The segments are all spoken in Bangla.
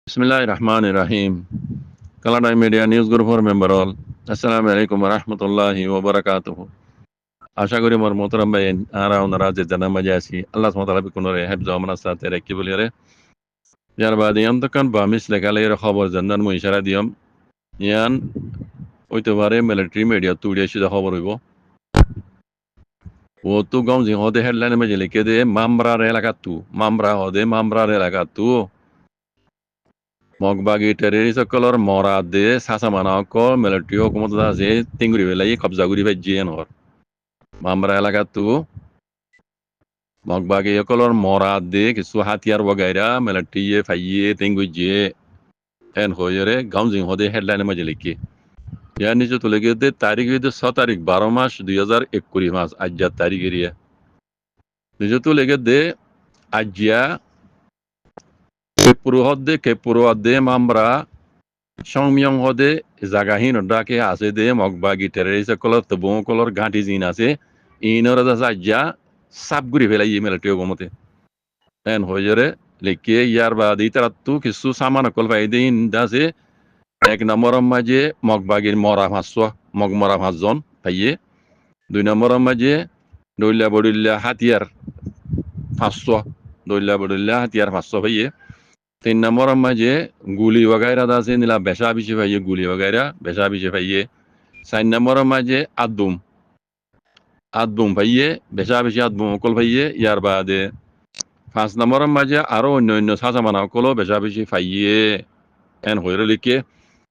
Bismillahir Rahmanir Rahim. Kalada Media News Group for member all. Assalamu alaikum wa rahmatullahi wa barakatuh. আশা করি মোর মোহতারাম ভাই আরা ওনারা যে জানা মাঝে আছি আল্লাহ সুবহানাহু ওয়া তাআলা বিকুনরে হেফজ আমনা সাথে রাখি বলিরে যার বাদে তখন বামিস লেখালের খবর জানার মই ইশারা দিয়ম ইয়ান ওইতে পারে মিলিটারি মিডিয়া তুড়িয়ে সিধা খবর হইব ও তো গাঁও যে হদে হেডলাইন মাঝে লিখে দে মামরার এলাকা তু মামরা হদে মামরার এলাকা তু মগবাগি টেরিস সকলর মরা দে সাসা মানা অকল মিলিটারি হুকুমত আছে তিঙ্গুরি বেলাই কবজা করি ভাই জিয়েন হর মামরা এলাকা তু মগবাগি সকলর মরা দে কিছু হাতিয়ার বগাইরা মিলিটারি ফাইয়ে তিঙ্গুই জিয়ে এন হয়ে গাঁও জিং হদে হেডলাইন মাঝে লিখি ইয়ার নিচে তুলে গিয়ে দে তারিখ হইতে 6 তারিখ 12 মাস 2021 মাস আজ্জার তারিখ এরিয়া নিচে তুলে গিয়ে দে আজ্জা কেপুরু হদে মামরা সংমিয়ং হদে জাগাহীন ডাকে আছে দে মগবাগি টেরিস কলর তবু কলর গাঁটি জিন আছে ইনর আজ্জা সাপ ঘুরি ফেলাই মিলিটারি হুকুমতে এন হয়ে লিখে ইয়ার বাদ ইতারাত্তু কিছু সামান কল পাই দিন আছে এক নম্বরের মাঝে মগবাগির মরা মরা 5 জন পাইয়ে 2 নম্বরের মাঝে দৈল্যা বডিল্যা হাতিয়ার 500 দৈল্যা বডিল্যা হাতিয়ার 500 পাইয়ে 3 নম্বরের মাঝে গুলি वगैरह আছে নিলা বেশা বিশে পাইয়ে গুলি वगैरह বেশা বিশে পাইয়ে 4 নম্বরের মাঝে আদবুম পাইয়ে বেশা বিশে আদবুম অকল পাইয়ে ইয়ার বাদে 5 নম্বরের মাঝে আরো অন্য সাজা মানা অকল বেশা বিশে পাইয়ে এন হইরে লিখে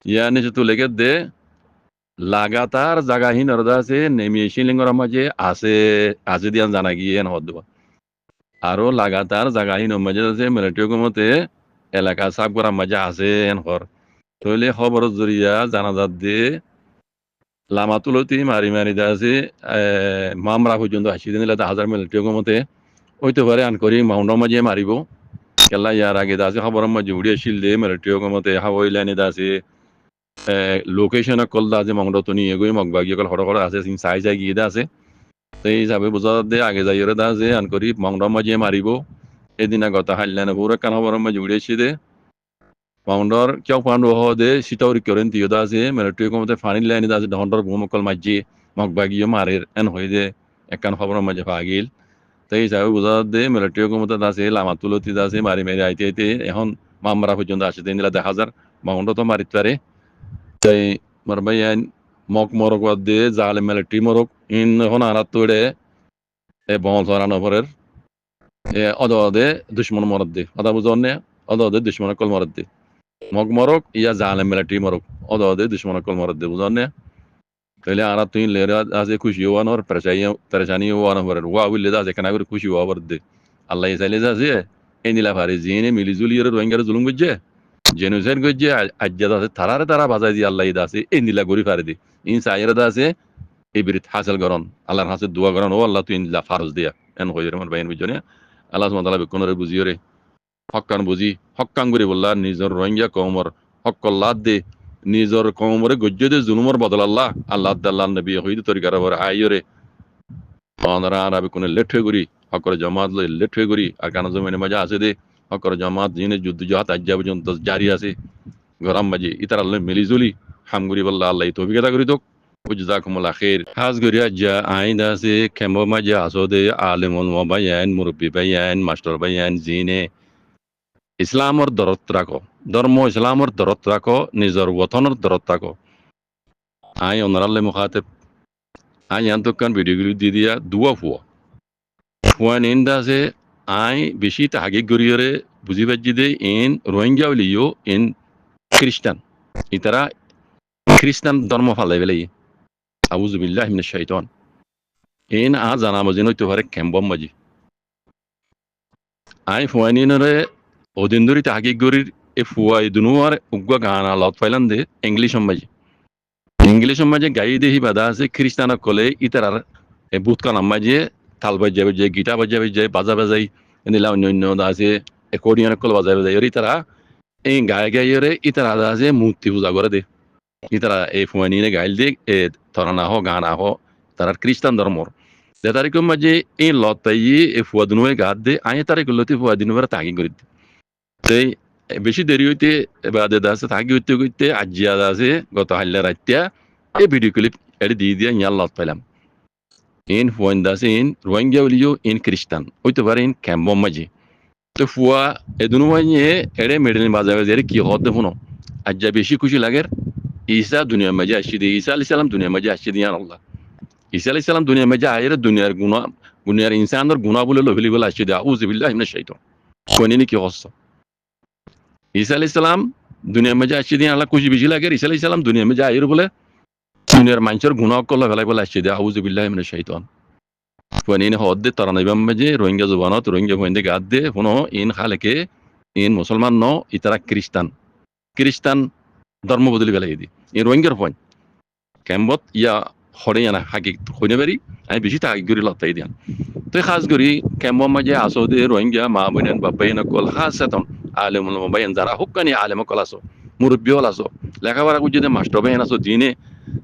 ইয়ার নিচে তুলে দে লাগাতার জাগাহীন আছে নেমিয়ে শিলিঙ্গর মাঝে আছে দিয়ান জানা গিয়ে হদ আরো লাগাতার জাগাহীন মাঝে আছে মিলিটারি হুকুমতে এলাকা সাফ করার মাঝে আছে এন হর তইলে খবর জরিয়া জানাজাত দে লামা তুলতি মারি মারি আছে মামরা পর্যন্ত আসি দিন হাজার মিলিটারি হুকুমতে ওইতে পারে আন করি মাউন্ডর মাঝে মারিব কেলা ইয়ার আগে আছে খবরের মাঝে উড়িয়ে শিল দে মিলিটারি হুকুমতে হাওয়াই লাইনে আছে লোকেশন কল দা যে মংড তো নিয়ে গই মগবাগি কল হড় আছে সিং সাই যাই গিয়ে আছে সেই হিসাবে বোঝা দে আগে যাই দা যে আন করি মংড মাঝে মারিব এদিন গত হাইলেন পুরো কান খবর মাঝে উড়িয়েছি দে মংডর কেউ পান্ড হ দে সিটাউরি করেন তিয় দা আছে মিলিটারি কমতে ফানি লাইনে দা আছে ডন্ডর ভূমকল মাঝে মগবাগিও মারের এন হয়ে দে একখান খবর মাঝে পাগিল সেই হিসাবে বোঝা দে মিলিটারি কমতে আছে লামা তুলতি দা আছে মারি মারি আইতে আইতে এখন মামরা পর্যন্ত আসে দিন দেখা হাজার মংড তো মারিত পারে তাই মারবাইয়ান মরক দে জালে মিলিটারি মরক ইন হন আনাত তোড়ে বহল সরানো পরের অদে দুশ্মন মরদ দে অদা বুঝনে অদে দুশ্মন কল মরদ দে মরক ইয়া জালে মিলিটারি মরক অদে দুশ্মন কল মরদ দে বুঝনে তাইলে আনাত তুই লেরা আছে খুশি হওয়ানোর পেরেশানি হওয়ানো পরের ওয়া উইলে দা যেখানে করে খুশি হওয়া পর দে আল্লাহ চাইলে যাচ্ছে এই নিলা পারে জিনে মিলিজুলি রোহিঙ্গার জুলুম করছে জেনুসাইড গজ্জে আজ্জাদ আছে তারা বাজাই দিয়ে আল্লাহ আছে এই নীলা গরি ফারে দি ইন সাইরা আছে এই বিরিত হাসিল করন আল্লাহর হাসে দোয়া করন ও আল্লাহ তুই ইনলা ফারজ দিয়া এন হইরে আমার বাইন বুঝনে আল্লাহ সুবহানাহু ওয়া তাআলা বিকনরে বুঝিও রে হক্কান বুঝি হক্কান গরি বললা নিজর রোহিঙ্গা কওমর হক্কল্লাহ দে নিজর কওমরে গজ্জে দে জুলুমর বদল আল্লাহ আল্লাহ নবী হইতে তরিকার বর আইরে অনরা আরবি কোন লেঠে গরি হকর জামাত লেঠে গরি আর কানা জমিনে মজা আছে দে হকর জামাত জিনে যুদ্ধ জাহাত আজ্জা পর্যন্ত জারি আছে গরম মাঝে ইতার আল্লাহ মিলিজুলি হামগুরি বল্লা আল্লাহ তৌফিকতা করি তো জাকুমুল্লাহ খের হাজ গরি আজ্জা আইন আছে খেম্বো মাঝে আসো দে আলেমন বাইয়ান মুরব্বী বাইয়ান মাস্টার বাইয়ান জিনে ইসলামর দরত রাখো ধর্ম ইসলামর দরত রাখো নিজর ওতনের দরত রাখো আই অনরাল্লে মুখাতেব আই আন্তকান ভিডিওগুলি দি দিয়া দুয়া ফুয়ান ইন আছে আই বেশি তাহাগে গরিয়রে বুঝি পাচ্ছি দে ইন রোহিঙ্গা হইলিও ইন খ্রিস্টান ইতারা খ্রিস্টান ধর্ম ফালাই বেলাই আউযু বিল্লাহি মিনাশ শাইতান ইন আ জানা মজি নইতে পারে কেম্বম মজি আই ফুয়ানিনরে ওদিন ধরি তাহাগে গরির এ ফুয়াই দুনুয়ার উগ্গা গানা লত ফাইলান দে ইংলিশ মাঝে গাই দেহি বাধা আছে খ্রিস্টান কলে ইতারার বুতকান মাঝে তাল বাজাবে গিটা বাজাবে বাজাই নিলা অন্য আছে একর্ডিয়ান কল বাজাবে এর ইতারা এই গায়ে গাইরে ইতারা আছে মূর্তি পূজা করে দে ইতারা এই ফুয়ানিনে গাইল দে তরানা হো গানা হো তারা খ্রিস্টান ধর্মর যে তারিখের মাঝে এই লতাই এই ফুয়া দুনুয়ে গাত দে আই তারিখ লতি ফুয়া দিনুবার তাগি করে সেই বেশি দেরি হইতে বাদে আছে থাকি হইতে হইতে আজিয়া আছে গত হাল্লা রাত্তিয়া এই ভিডিও ক্লিপ এটি দিয়ে দিয়ে ইয়ার লত পাইলাম ইন ফুয়ান দাসে ইন রোহিঙ্গা হলিও ইন খ্রিস্টান হইতে পারে ইন ক্যাম্বম মাঝি তো ফুয়া এদুনু মাইয়ে এড়ে মেডেল বাজাবে যে কি হদ দেখুন আজ্জা বেশি খুশি লাগের ঈসা দুনিয়ার মাঝে আসছে দিয়ে ঈসা আলাইহিস সালাম দুনিয়ার মাঝে আসছে দিয়ে আল্লাহ ঈসা আলাইহিস সালাম দুনিয়ার মাঝে আয়ের দুনিয়ার গুণা দুনিয়ার ইনসানের গুণা বলে লভিলি বলে আসছে দিয়ে আউযু বিল্লাহি মিনাশ শাইতান কোনিনি কি হচ্ছে ঈসা আলাইহিস সালাম দুনিয়ার মাঝে আসছে দিয়ে আল্লাহ খুশি বেশি লাগে ঈসা আলাইহিস সালাম দুনিয়ার মাঝে আয়ের বলে দুনিয়ার মানুষের গুণা করলে ফেলাই বলে আসছে দিয়ে আউযু বিল্লাহি মিনাশ শাইতান কোনিনি হদ তারা নাইবাম মাঝে রোহিঙ্গা জবানত রোহিঙ্গা হইন্দে গাদ দে হুনো ইন খালেকে ইন মুসলমান ন ইতারা খ্রিস্টান ধর্ম বদলি ফেলাই দি ইন রোহিঙ্গার পয়েন্ট ক্যাম্বত ইয়া হরিয়ানা হাকি হইনে পারি আমি বেশি তাকি করি লতাই দিয়ান তো খাস করি ক্যাম্বর মাঝে আসো দে রোহিঙ্গা মা বোনেন বাবাই নকল খাস সেতন আলেমুল মোবাইন যারা হুক্কানি আলেম কল আসো মুরব্বী হল আসো লেখাপড়া করছি যে মাস্টার বাহিন আসো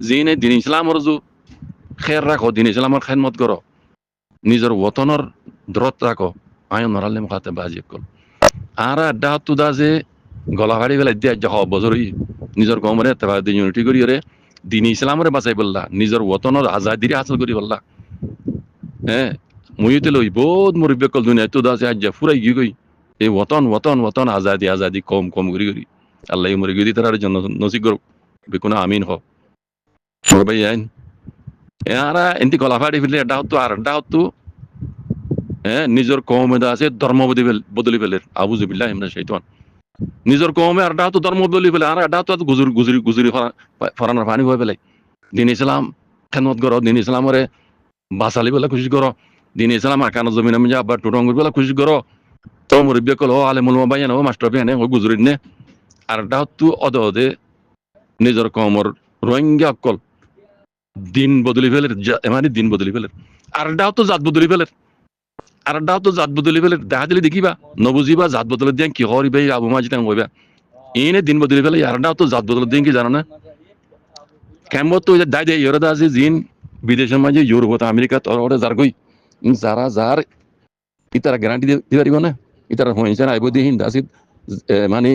জিনে দিন ইসলামর যু খের রাখো দিন ইসলামর খেদমত করো নিজের ওতনের দূরত রাখো আয়ন নরালে মুখাতে বাজি কল আর আড্ডা হাতু দা যে গলা ফাড়ি বেলা দিয়ে যা বছরই নিজের গমরে তারা ইউনিটি করি রে দিন ইসলামরে বাঁচাই বললা নিজের ওতনের আজাদিরে হাসিল করি বললা হ্যাঁ মুইতে লই বহুত মুরব্বী কল দুনিয়া তো দাসে আজ ফুরাই গই গই এই ওতন আজাদি কম করি আল্লাহ মরে গই তার জন্য নসিব করুক বেকুনা আমিন হ ভাই আইন এরা এনতি গলা ফাড়ি ফেলে আড্ডা হতো হ্যাঁ নিজের কমে আছে ধর্ম বদলি ফেলে আউযু বিল্লাহি মিনাশ শাইতান নিজের কমে আড্ডা হতো ধর্ম বদলি ফেলে আর আড্ডা হতো গুজরি ফরানোর পানি হয়ে ফেলে দিন ইসলাম খেদমত করো দিন ইসলামরে বাসালি বলে খুশি করো দিন ইসলাম আকানো জমিনে মধ্যে আবার টুটঙ্গুর বলে খুশি করো তো মুরব্বী কল ও আলেমুল মোবাইন ও মাস্টার বিহানে ও গুজরিত নে আর আড্ডা হতো অদে নিজের কমর রোহিঙ্গা অকল দিন বদলি ফেলে মানে দিন বদলি ফেলে আর আড্ডা হতো জাত বদলি ফেলে দেখা দিলে দেখিবা নবুজিবা জাত বদলে দিয়ে কি হরিবে আবু মাজি তাং কইবা এনে দিন বদলি ফেলে আর আড্ডা হতো জাত বদলে দিয়ে কি জানো না কেমন তো দায় দেয় ইয়রা আছে জিন বিদেশের মাঝে ইউরোপ আমেরিকা তোর যার গই যার ইতারা গ্যারান্টি দিতে পারিব না ইতারা হয়েছে না আইব দিয়ে হিন্দা আসিত মানে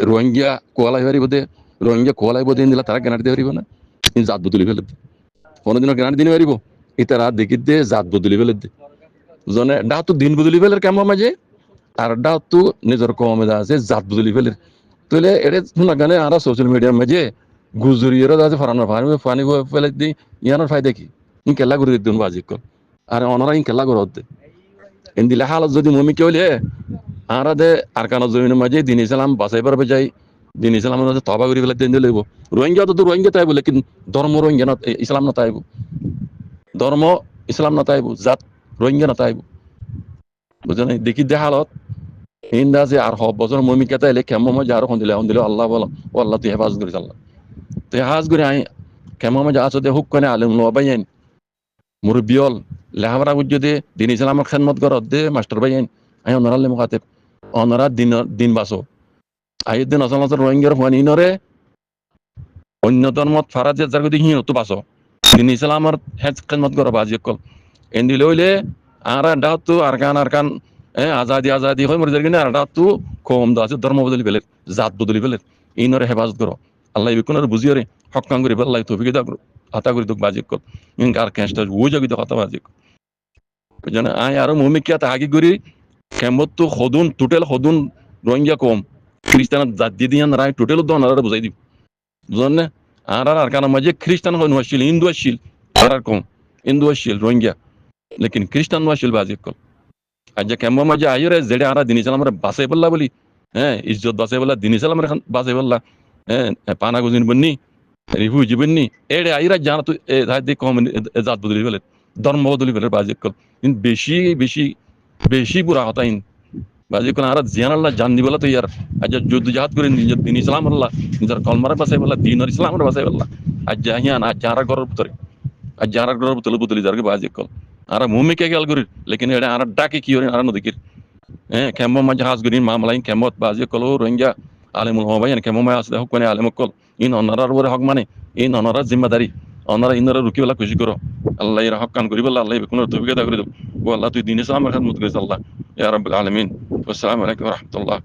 রোহিঙ্গা কোয়ালাই পারিব দে রোহিঙ্গা কোয়ালাই বোধ দিলা তারা গ্যারান্টি দিতে পারিব না জাত বদলি ফেলে দে কোনোদিনও গ্যারান্টি দিতে পারিব ইতারা দেখি দে জাত বদলি ফেলে দে জনে ডা তো দিন বদলি ফেলে কেমন মাঝে আর ডা তো নিজের কমে আছে জাত বদলি ফেলে তাহলে এটা শোনা গানে আর সোশ্যাল মিডিয়ার মাঝে গুজরিয়েরও আছে ফরানোর পানি ফেলে দি ইয়ানোর ফায়দা কি ইন কেলা করে দিন বাজি কল আর অনারা ইন কেলা করে দে ইন দিলে হালত যদি মমি কে হইলে আর দে আর কানো জমিনের মাঝে দিন ইসলাম বাঁচাই পারবে যাই দিন ইসলামের মাঝে তবা করে ফেলে দিন লইব রোহিঙ্গা তো রোহিঙ্গা তাইব লেকিন ধর্ম রোহিঙ্গা না ইসলাম না তাইব ধর্ম ইসলাম না তাইব জাত রোহিঙ্গা না তাইব বুঝলেন দেখি দে হালত হিন্দা আছে আর বছর মমি কে তাইলে কেমন মাঝে আরো দিলে আল্লাহ বলো ও আল্লাহ তুই হেফাজ করিস আল্লাহ তুই হাজ করে আই কেমন মাঝে আছো দে হুক কানে আলেম লোবাইন মুরব্বিয়ল লেহাবরা বুঝতে দিন ইসলামের খেদমত কর দে মাস্টার ভাইন আই অনারালে মুখাতে অনারা দিন বাসো আইয়ের দিন আসল রোহিঙ্গার ফানি নরে অন্য ধর্মত ফারাজ যার গতি হিন তো বাসো দিন ইসলামের হেজ খেদমত কর বাজি কল এন দিলে হইলে আর ডাতো আর কান আজাদি হয় মরে যার আর ডাতো কম দা আছে ধর্ম বদলি ফেলে জাত বদলি ফেলে ইনরে হেফাজত করো আল্লাহ বিকুনের বুঝিয়ে রে হকাং করে আল্লাহ তৌফিক দাও হাতা করে দুঃখ বাজি কল ইনকার ক্যাশটা ও জাগি তো কথা বাজি জানা আই আর মুমিকিয়া তাহাকি করি কেমত তো হদুন টোটাল হদুন রোহিঙ্গা কম খ্রিস্টান জাত দিদিয়ান রাই টোটাল দনারা বুঝাই দিব বুঝলেন না আর কারণ মাঝে খ্রিস্টান হয় নশিল হিন্দু আসিল আর কম হিন্দু আসিল রোহিঙ্গা লেকিন খ্রিস্টান আসিল বাজি কল আজ কেমন মাঝে আইরে যেটা আর দিন ইসলাম আমরা বাঁচাই বললা বলি হ্যাঁ ইজ্জত বাঁচাই বললা দিন ইসলাম বাঁচাই বললা হ্যাঁ পানা গুজিন বন্নি রিভিউ জীবননি এড়ে আইরা জানা তো কম জাত বদলি ফেলে ধর্ম বদলি ফেলে বাজি কল কিন্তু বেশি বুড়া হতা ইন বাজি কল আর জিয়ান আল্লাহ জান দিবলা তো ইয়ার আজ যুদ্ধ জাহাদ করে নিজের দিন ইসলাম আল্লাহ নিজের কলমারে বাঁচাই বললা দিন আর ইসলামের বাঁচাই বললা আজ জাহিয়ান আজ যারা ঘরের ভিতরে আজ যারা ঘরের ভিতরে বদলি যারকে বাজি কল আর মুমিকে গেল করি লেকিন এটা আর ডাকে কি হরে আর নদীকির হ্যাঁ কেমন মাঝে হাজ করি মামলাইন কেমত বাজি কল রোহিঙ্গা আলেমুল হবাইন কেমন মায় আসলে হুক আলেম কল ইন অনারার উপরে হক মানে ইন অনারার জিম্মাদারি অনারা ইনারা রুকি বেলা খুশি করো আল্লাহ এর হক কান করি বললা আল্লাহ কোনো তৌফিক দাও করে দেব ও আল্লাহ তুই দিন ইসলামের খেদমত করিস আল্লাহ ইয়া রাব্বুল আলামিন আসসালামু আলাইকুম ওয়া রাহমাতুল্লাহ